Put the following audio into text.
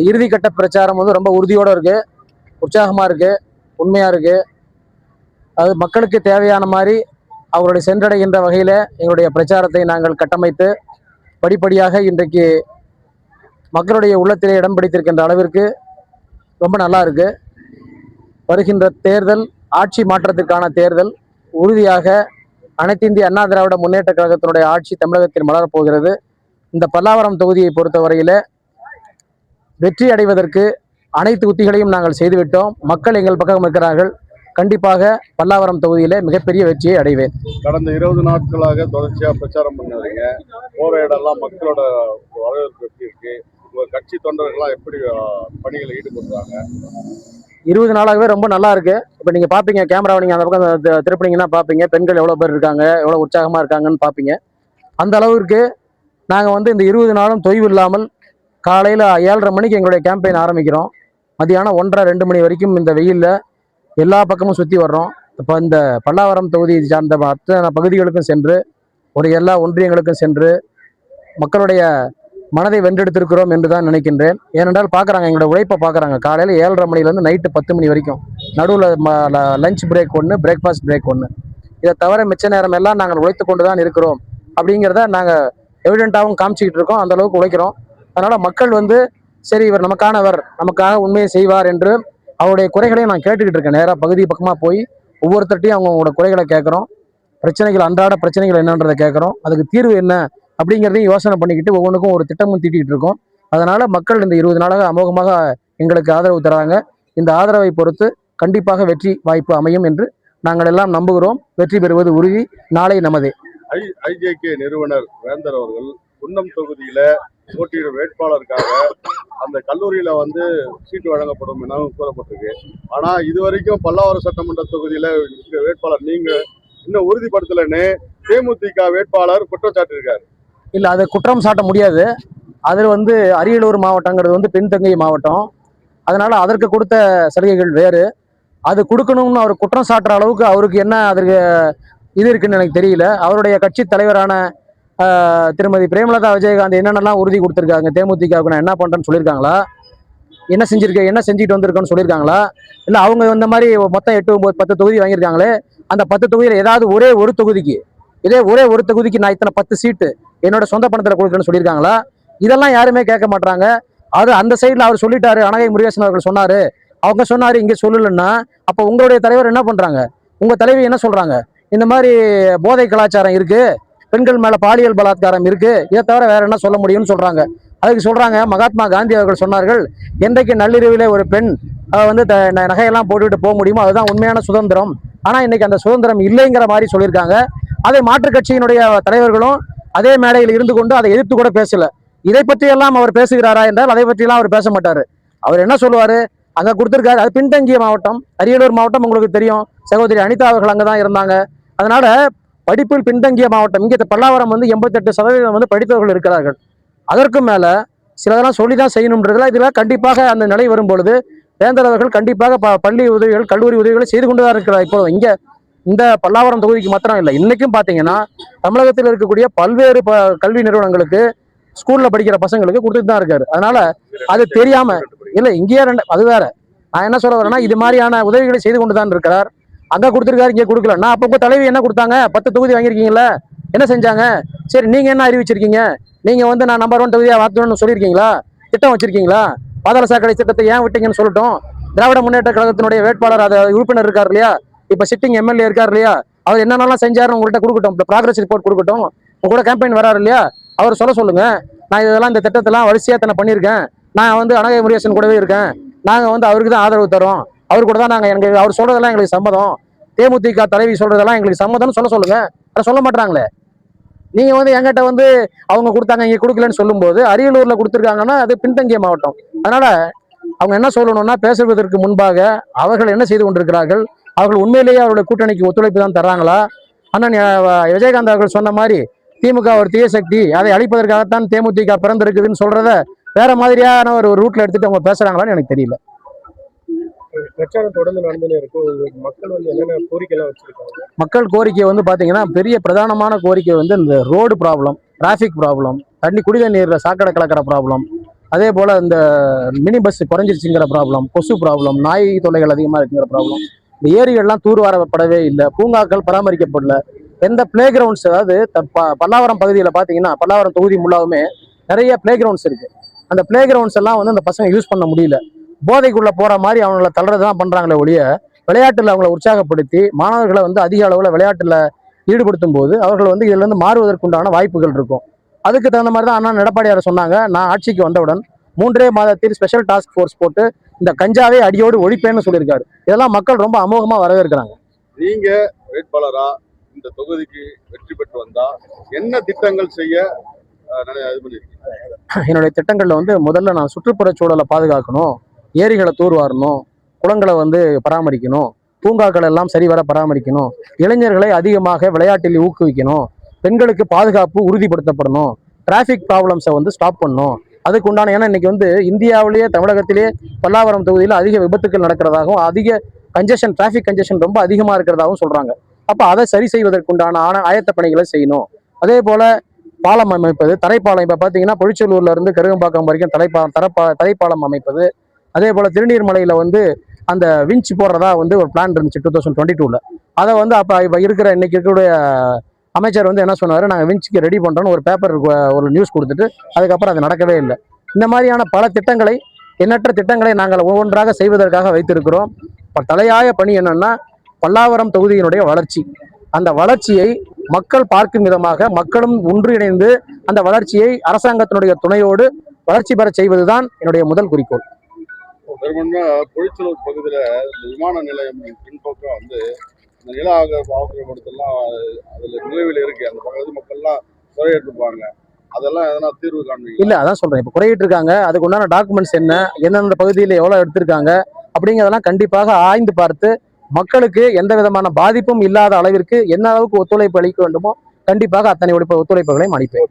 இறுதிக்கட்ட பிரச்சாரம் வந்து ரொம்ப உறுதியோட இருக்கு, உற்சாகமா இருக்கு, உண்மையா இருக்கு. அது மக்களுக்கு தேவையான மாதிரி அவருடைய சென்றடைகின்ற வகையில எங்களுடைய பிரச்சாரத்தை நாங்கள் கட்டமைத்து படிப்படியாக இன்றைக்கு மக்களுடைய உள்ளத்திலே இடம் பிடித்திருக்கின்ற அளவிற்கு ரொம்ப நல்லா இருக்கு. வருகின்ற தேர்தல் ஆட்சி மாற்றத்திற்கான தேர்தல் உறுதியாக அனைத்து இந்திய அண்ணா திராவிட முன்னேற்ற கழகத்தினுடைய ஆட்சி தமிழகத்தில் மலரப்போகிறது. இந்த பல்லாவரம் தொகுதியை பொறுத்தவரையில வெற்றி அடைவதற்கு அனைத்து உத்திகளையும் நாங்கள் செய்துவிட்டோம். மக்கள் எங்கள் பக்கம் இருக்கிறார்கள். கண்டிப்பாக பல்லாவரம் தொகுதியில மிகப்பெரிய வெற்றியை அடைவேன். கடந்த 20 நாட்களாக தொடர்ச்சியா பிரச்சாரம் பண்ணுறீங்க. போற இடம்லாம் மக்களோட வரவேற்பு எப்படி இருக்கு? உங்க கட்சி தொண்டர்கள்லாம் எப்படி பணிகளை ஈடுபடுறாங்க? 20 நாளாகவே ரொம்ப நல்லா இருக்கு. இப்போ நீங்க பாப்பீங்க, கேமராவை நீங்க அந்த பக்கம் திருப்பினீங்கன்னா பாப்பீங்க, பெண்கள் எவ்வளவு பேர் இருக்காங்க, எவ்வளவு உற்சாகமா இருக்காங்கன்னு பாப்பீங்க. அந்த அளவிற்கு நாங்க வந்து இந்த 20 நாளும் தொய்வு இல்லாமல் காலையில 7:30 மணிக்கு எங்களுடைய கேம்பெயின் ஆரம்பிக்கிறோம். மதியானம் 1:30 2 மணி வரைக்கும் இந்த வெயில்ல எல்லா பக்கமும் சுற்றி வர்றோம். இப்போ இந்த பல்லாவரம் தொகுதி சார்ந்த அத்தனை பகுதிகளுக்கும் சென்று எல்லா ஒன்றியங்களுக்கும் சென்று மக்களுடைய மனதை வென்றெடுத்திருக்கிறோம் என்று தான் நினைக்கின்றேன். ஏனென்றால் பார்க்குறாங்க, எங்களோட உழைப்பை பார்க்குறாங்க. காலையில் 7:30 மணிலேருந்து நைட்டு 10 மணி வரைக்கும் நடுவில் லஞ்ச் பிரேக் ஒன்று, பிரேக்ஃபாஸ்ட் பிரேக் ஒன்று, இதை தவிர மிச்ச நேரம் எல்லாம் நாங்கள் உழைத்து கொண்டு தான் இருக்கிறோம் அப்படிங்கிறத நாங்கள் எவிடென்ட்டாகவும் காமிச்சிக்கிட்டு இருக்கோம். அந்த அளவுக்கு உழைக்கிறோம். அதனால் மக்கள் வந்து சரி, இவர் நமக்கானவர், நமக்காக உண்மையை செய்வார் என்று அவருடைய குறைகளையும் நான் கேட்டுக்கிட்டு இருக்கேன். நேராக பகுதி பக்கமாக போய் ஒவ்வொருத்தட்டையும் அவங்களோட குறைகளை கேட்குறோம். பிரச்சனைகள், அன்றாட பிரச்சனைகள் என்னன்றதை கேட்குறோம். அதுக்கு தீர்வு என்ன அப்படிங்கிறதையும் யோசனை பண்ணிக்கிட்டு ஒவ்வொன்றுக்கும் ஒரு திட்டமும் தீட்டிகிட்டு இருக்கோம். அதனால் மக்கள் இந்த 20 நாளாக அமோகமாக எங்களுக்கு ஆதரவு தராங்க. இந்த ஆதரவை பொறுத்து கண்டிப்பாக வெற்றி வாய்ப்பு அமையும் என்று நாங்கள் எல்லாம் நம்புகிறோம். வெற்றி பெறுவது உறுதி. நாளை நமதே. ஐஜேகே நிறுவனர் வேந்தர் அவர்கள் குன்னம் தொகுதியில போட்டியிடும் வேட்பாளருக்காக அந்த கல்லூரியில வந்து சீட்டு வழங்கப்படும் என கூறப்பட்டிருக்கு. ஆனா இதுவரைக்கும் பல்லாவரம் சட்டமன்ற தொகுதியில வேட்பாளர் நீங்க இன்னும் உறுதிப்படுத்தலன்னு தேமுதிக வேட்பாளர் குற்றச்சாட்டு இருக்காரு. இல்லை, அதை குற்றம் சாட்ட முடியாது. அதில் வந்து அரியலூர் மாவட்டங்கிறது வந்து பின்தங்கிய மாவட்டம். அதனால அதற்கு கொடுத்த சலுகைகள் வேறு. அது கொடுக்கணும்னு அவர் குற்றம் சாட்டுற அளவுக்கு அவருக்கு என்ன அதற்கு இது இருக்குன்னு எனக்கு தெரியல. அவருடைய கட்சி தலைவரான திருமதி பிரேமலதா விஜயகாந்த் என்னென்னலாம் உறுதி கொடுத்துருக்காங்க, தேமுதிகவுக்கு நான் என்ன பண்ணுறேன்னு சொல்லியிருக்காங்களா, என்ன செஞ்சுருக்கேன், என்ன செஞ்சுட்டு வந்திருக்கோன்னு சொல்லியிருக்காங்களா, இல்லை அவங்க இந்த மாதிரி மொத்தம் 8 9 10 தொகுதி வாங்கியிருக்காங்களே, அந்த 10 தொகுதியில் ஏதாவது ஒரே ஒரு தொகுதிக்கு நான் இத்தனை 10 சீட்டு என்னோட சொந்த பணத்தில் கொடுக்குறேன்னு சொல்லியிருக்காங்களா? இதெல்லாம் யாருமே கேட்க மாட்டாங்க. அது அந்த சைடில் அவர் சொல்லிட்டாரு, அனகை முருகேசன் அவர்கள் சொன்னார், அவங்க சொன்னார், இங்கே சொல்லலைன்னா அப்போ உங்களுடைய தலைவர் என்ன பண்ணுறாங்க, உங்கள் தலைவி என்ன சொல்கிறாங்க, இந்த மாதிரி போதை கலாச்சாரம் இருக்குது, பெண்கள் மேலே பாலியல் பலாத்காரம் இருக்குது, இதை தவிர வேற என்ன சொல்ல முடியும்னு சொல்கிறாங்க. அதுக்கு சொல்கிறாங்க, மகாத்மா காந்தி அவர்கள் சொன்னார்கள், என்றைக்கு நள்ளிரவிலே ஒரு பெண் வந்து நகையெல்லாம் போட்டுக்கிட்டு போக முடியுமோ அதுதான் உண்மையான சுதந்திரம். ஆனால் இன்னைக்கு அந்த சுதந்திரம் இல்லைங்கிற மாதிரி சொல்லியிருக்காங்க. அதை மாற்றுக் கட்சியினுடைய தலைவர்களும் அதே மேடையில் இருந்து கொண்டு அதை எதிர்த்து கூட பேசல. இதை பற்றியெல்லாம் அவர் பேசுகிறாரா என்றால் அதை பற்றியெல்லாம் அவர் பேச மாட்டார். அவர் என்ன சொல்லுவார், அங்கே கொடுத்துருக்காரு, அது பின்தங்கிய மாவட்டம், அரியலூர் மாவட்டம் உங்களுக்கு தெரியும், சகோதரி அனிதா அவர்கள் அங்கே தான் இருந்தாங்க. அதனால படிப்பில் பின்தங்கிய மாவட்டம். இங்கே பல்லாவரம் வந்து 88% வந்து படித்தவர்கள் இருக்கிறார்கள். அதற்கும் மேல சிலதெல்லாம் சொல்லிதான் செய்யணும்ன்றதுல இதுல கண்டிப்பாக அந்த நிலை வரும் பொழுது வேந்தர் அவர்கள் கண்டிப்பாக பள்ளி உதவிகள், கல்லூரி உதவிகளை செய்து கொண்டுதான் இருக்கிறார். இப்போ இங்க இந்த பல்லாவரம் தொகுதிக்கு மாத்திரம் இல்லை, இன்னைக்கும் பாத்தீங்கன்னா தமிழகத்தில் இருக்கக்கூடிய பல்வேறு கல்வி நிறுவனங்களுக்கு ஸ்கூல்ல படிக்கிற பசங்களுக்கு கொடுத்துட்டு தான் இருக்காரு. அதனால அது தெரியாம இல்லை, இங்கேயே அது வேற. நான் என்ன சொல்ல வரேன்னா, இது மாதிரியான உதவிகளை செய்து கொண்டுதான் இருக்கிறார். அங்க கொடுத்துருக்காரு, இங்கே கொடுக்கலன்னா அப்போ தலைவி என்ன கொடுத்தாங்க, 10 தொகுதி வாங்கியிருக்கீங்களா, என்ன செஞ்சாங்க, சரி நீங்க என்ன அறிவிச்சிருக்கீங்க, நீங்க வந்து நான் நம்பர் 1 தொகுதியா வாக்கணும்னு சொல்லியிருக்கீங்களா, திட்டம் வச்சிருக்கீங்களா, பாதாள சாக்கடை திட்டத்தை ஏன் விட்டீங்கன்னு சொல்லட்டும். திராவிட முன்னேற்ற கழகத்தினுடைய வேட்பாளர் அதை உறுப்பினர் இருக்கார் இல்லையா, இப்ப சிட்டிங் எம்எல்ஏ இருக்கார் இல்லையா, அவர் என்னென்னலாம் செஞ்சாருன்னு உங்கள்கிட்ட கொடுக்கட்டும், ப்ராக்ரஸ் ரிப்போர்ட் கொடுக்கட்டும். உங்க கூட கேம்பெயின் வராரு இல்லையா, அவர் சொல்லுங்க, நான் இதெல்லாம் இந்த திட்டத்தெல்லாம் வரிசையா தானே பண்ணியிருக்கேன், நான் வந்து அனகை முருகேசன் கூடவே இருக்கேன், நாங்க வந்து அவருக்கு தான் ஆதரவு தரோம், அவர் கூட தான் நாங்க அவர் சொல்றதெல்லாம் எங்களுக்கு சம்மதம், தேமுதிக தலைவி சொல்றதெல்லாம் எங்களுக்கு சம்மதம்னு சொல்லுங்க. அதை சொல்ல மாட்டாங்களே. நீங்க வந்து என்கிட்ட வந்து அவங்க கொடுத்தாங்க இங்க கொடுக்கலன்னு சொல்லும்போது அரியலூர்ல கொடுத்துருக்காங்கன்னா அது பின்தங்கிய மாவட்டம். அதனால அவங்க என்ன சொல்லணும்னா, பேசுவதற்கு முன்பாக அவர்கள் என்ன செய்து கொண்டிருக்கிறார்கள், அவர்கள் உண்மையிலேயே அவருடைய கூட்டணிக்கு ஒத்துழைப்பு தான் தர்றாங்களா? அண்ணன் விஜயகாந்த் அவர்கள் சொன்ன மாதிரி திமுக ஒரு தீய சக்தி, அதை அழிப்பதற்காகத்தான் தேமுதிக பிறந்திருக்குதுன்னு சொல்றத வேற மாதிரியான ஒரு ரூட்ல எடுத்துட்டு அவங்க பேசுறாங்களான்னு எனக்கு தெரியல. பிரச்சாரம் தொடர்ந்து நடந்துனே இருக்கும். மக்கள் வந்து என்னென்ன கோரிக்கை எல்லாம் வச்சிருக்காங்க? மக்கள் கோரிக்கை வந்து பாத்தீங்கன்னா, பெரிய பிரதானமான கோரிக்கை வந்து இந்த ரோடு ப்ராப்ளம், டிராபிக் ப்ராப்ளம், குடிநீர்ல சாக்கடை கலக்கிற ப்ராப்ளம், அதே போல் இந்த மினி பஸ் குறைஞ்சிருச்சுங்கிற ப்ராப்ளம், கொசு ப்ராப்ளம், நாய் தொல்லைகள் அதிகமாக இருக்குங்கிற ப்ராப்ளம், இந்த ஏரிகள்லாம் தூர்வாரப்படவே இல்லை, பூங்காக்கள் பராமரிக்கப்படல, எந்த பிளே கிரவுண்ட்ஸ், அதாவது பல்லாவரம் பகுதியில் பார்த்தீங்கன்னா பல்லாவரம் தொகுதி முல்லாவுமே நிறைய பிளே கிரவுண்ட்ஸ் இருக்கு. அந்த பிளே கிரவுண்ட்ஸ் எல்லாம் வந்து அந்த பசங்க யூஸ் பண்ண முடியல. போதைக்குள்ள போற மாதிரி அவங்கள தள்ளுறது தான் பண்றாங்களே ஒழிய விளையாட்டுல அவங்கள உற்சாகப்படுத்தி மாணவர்களை வந்து அதிக அளவுல விளையாட்டுல ஈடுபடுத்தும் போது அவர்கள் வந்து இதுல இருந்து மாறுவதற்குண்டான வாய்ப்புகள் இருக்கும். அதுக்கு தகுந்த மாதிரி தான் அண்ணா எடப்பாடியார் சொன்னாங்க, நான் ஆட்சிக்கு வந்தவுடன் 3 மாதத்தில் ஸ்பெஷல் டாஸ்க் ஃபோர்ஸ் போட்டு இந்த கஞ்சாவே அடியோடு ஒழிப்பேன்னு சொல்லியிருக்காரு. இதெல்லாம் மக்கள் ரொம்ப அமோகமா வரவேற்கிறாங்க. நீங்க வேட்பாளரா இந்த தொகுதிக்கு வெற்றி பெற்று வந்தா என்ன திட்டங்கள் செய்ய இது பண்ணிருக்கீங்க? என்னுடைய திட்டங்கள்ல வந்து முதல்ல நான் சுற்றுப்புற சூழலை பாதுகாக்கணும், ஏரிகளை தூர்வாரணும், குளங்களை வந்து பராமரிக்கணும், பூங்காக்கள் எல்லாம் சரிவர பராமரிக்கணும், இளைஞர்களை அதிகமாக விளையாட்டில் ஊக்குவிக்கணும், பெண்களுக்கு பாதுகாப்பு உறுதிப்படுத்தப்படணும், டிராஃபிக் ப்ராப்ளம்ஸை வந்து ஸ்டாப் பண்ணணும். அதுக்கு உண்டான, ஏன்னா இன்னைக்கு வந்து இந்தியாவிலேயே தமிழகத்திலேயே பல்லாவரம் தொகுதியில் அதிக விபத்துக்கள் நடக்கிறதாகவும் அதிக கன்ஜெஷன், டிராஃபிக் கன்ஜெஷன் ரொம்ப அதிகமாக இருக்கிறதாகவும் சொல்றாங்க. அப்போ அதை சரி செய்வதற்குண்டான ஆயத்த பணிகளை செய்யணும். அதே போல பாலம் அமைப்பது, தரைப்பாலம், இப்போ பார்த்தீங்கன்னா பொழிச்சலூர்ல இருந்து கருகம்பாக்கம் வரைக்கும் தரைப்பாலம் அமைப்பது. அதே போல திருநீர்மலையில வந்து அந்த விஞ்ச் போடுறதா வந்து ஒரு பிளான் இருந்துச்சு 2022ல. அதை வந்து அப்போ இப்போ இருக்கிற இன்னைக்கு இருக்கக்கூடிய அமைச்சர் வந்து என்ன சொன்னார், நாங்கள் விஞ்சுக்கு ரெடி பண்ணுறோன்னு ஒரு பேப்பர் ஒரு நியூஸ் கொடுத்துட்டு அதுக்கப்புறம் அது நடக்கவே இல்லை. இந்த மாதிரியான பல திட்டங்களை, எண்ணற்ற திட்டங்களை நாங்கள் ஒவ்வொன்றாக செய்வதற்காக வைத்திருக்கிறோம். இப்போ தலையாய பணி என்னன்னா பல்லாவரம் தொகுதியினுடைய வளர்ச்சி. அந்த வளர்ச்சியை மக்கள் பார்க்கும் விதமாக மக்களும் ஒன்றிணைந்து அந்த வளர்ச்சியை அரசாங்கத்தினுடைய துணையோடு வளர்ச்சி பெற செய்வதுதான் என்னுடைய முதல் குறிக்கோள். பெரும்பான்மையா பொழிச்சலூர் பகுதியில இந்த விமான நிலையம் பின்பக்கம் வந்து இந்த நில ஆக்கிரமிப்பெல்லாம் அதுல நிலவில் இருக்கு. அந்த பகுதி மக்கள்லாம் குறையிட்டிருப்பாங்க. அதெல்லாம் எதனா தீர்வு காண்பீங்க? இல்ல, அதான் சொல்றேன், இப்போ குறையிட்டு இருக்காங்க. அதுக்கு உண்டான டாக்குமெண்ட்ஸ் என்ன, எந்தெந்த பகுதியில் எவ்வளவு எடுத்திருக்காங்க அப்படிங்கிறதெல்லாம் கண்டிப்பாக ஆய்ந்து பார்த்து மக்களுக்கு எந்த விதமான பாதிப்பும் இல்லாத அளவிற்கு என்ன அளவுக்கு ஒத்துழைப்பு அளிக்க வேண்டுமோ கண்டிப்பாக அத்தனை ஒத்துழைப்புகளையும் அளிப்பேன்.